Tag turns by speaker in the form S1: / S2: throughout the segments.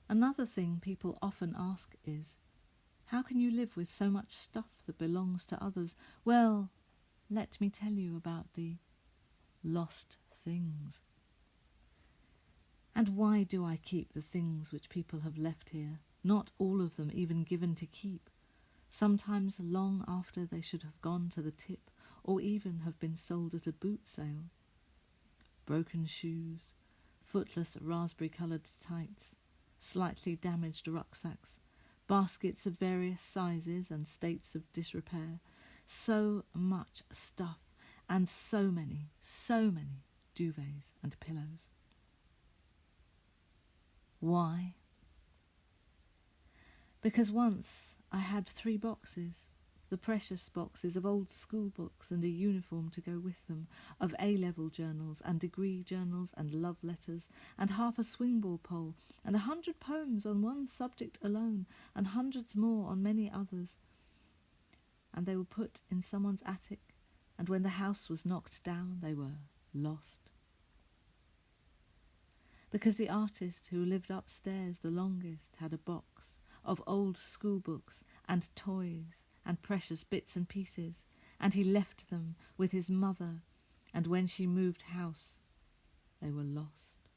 S1: Another thing people often ask is, how can you live with so much stuff that belongs to others? Well, let me tell you about the lost things. And why do I keep the things which people have left here, not all of them even given to keep, sometimes long after they should have gone to the tip or even have been sold at a boot sale? Broken shoes, footless raspberry-coloured tights, slightly damaged rucksacks, baskets of various sizes and states of disrepair, so much stuff, and so many duvets and pillows. Why? Because once I had 3 boxes, the precious boxes of old school books and a uniform to go with them, of A-level journals and degree journals and love letters, and half a swing-ball pole, and 100 poems on one subject alone, and hundreds more on many others. And they were put in someone's attic, and when the house was knocked down, they were lost. Because the artist who lived upstairs the longest had a box of old school books and toys and precious bits and pieces, and he left them with his mother, and when she moved house, they were lost.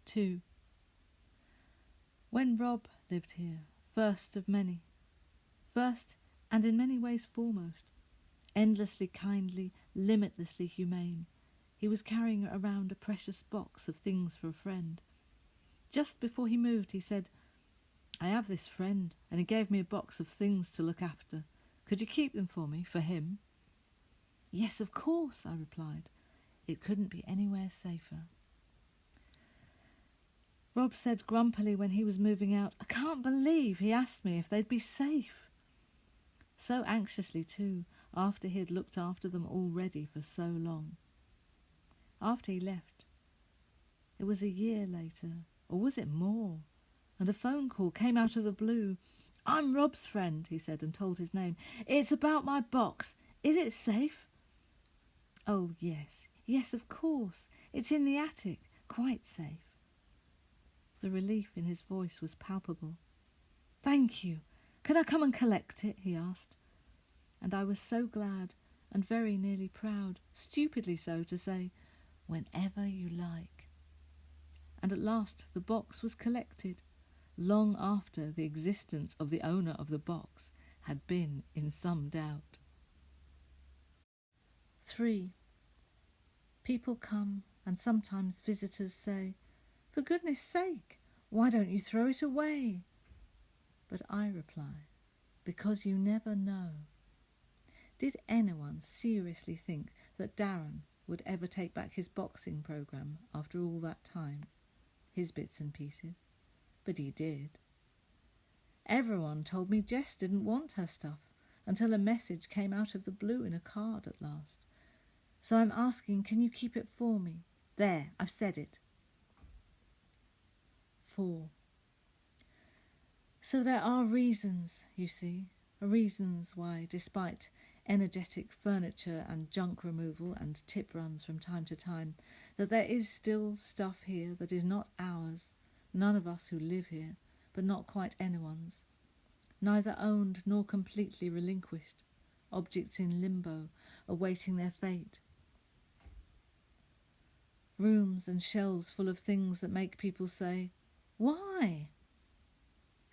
S1: 2. When Rob lived here, first of many, first and in many ways foremost, endlessly kindly, limitlessly humane, he was carrying around a precious box of things for a friend. Just before he moved, he said, "I have this friend, and he gave me a box of things to look after. Could you keep them for me, for him?" "Yes, of course," I replied. It couldn't be anywhere safer. Rob said grumpily when he was moving out, "I can't believe he asked me if they'd be safe." So anxiously, too, after he had looked after them already for so long. After he left, it was a year later, or was it more, and a phone call came out of the blue. "I'm Rob's friend," he said, and told his name. "It's about my box. Is it safe?" "Oh, yes, of course. It's in the attic, quite safe." The relief in his voice was palpable. "Thank you. Can I come and collect it?" he asked. And I was so glad and very nearly proud, stupidly so, to say, "Whenever you like." And at last the box was collected, long after the existence of the owner of the box had been in some doubt. 3. People come, and sometimes visitors say, "For goodness sake, why don't you throw it away?" But I reply, because you never know. Did anyone seriously think that Darren would ever take back his boxing programme after all that time? His bits and pieces. But he did. Everyone told me Jess didn't want her stuff, until a message came out of the blue in a card at last. So I'm asking, can you keep it for me? There, I've said it. 4. So there are reasons, you see, reasons why, despite energetic furniture and junk removal and tip runs from time to time, that there is still stuff here that is not ours, none of us who live here, but not quite anyone's, neither owned nor completely relinquished, objects in limbo, awaiting their fate. Rooms and shelves full of things that make people say, "Why?"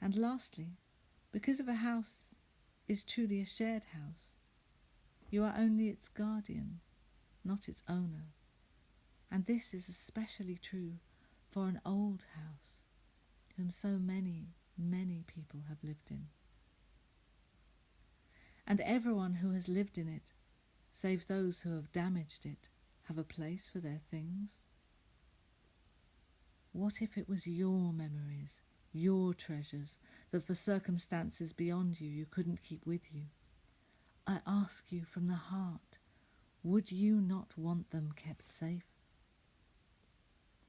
S1: And lastly, because if a house is truly a shared house, you are only its guardian, not its owner. And this is especially true for an old house, whom so many people have lived in. And everyone who has lived in it, save those who have damaged it, have a place for their things. What if it was your memories, your treasures, that for circumstances beyond you couldn't keep with you? I ask you from the heart, would you not want them kept safe?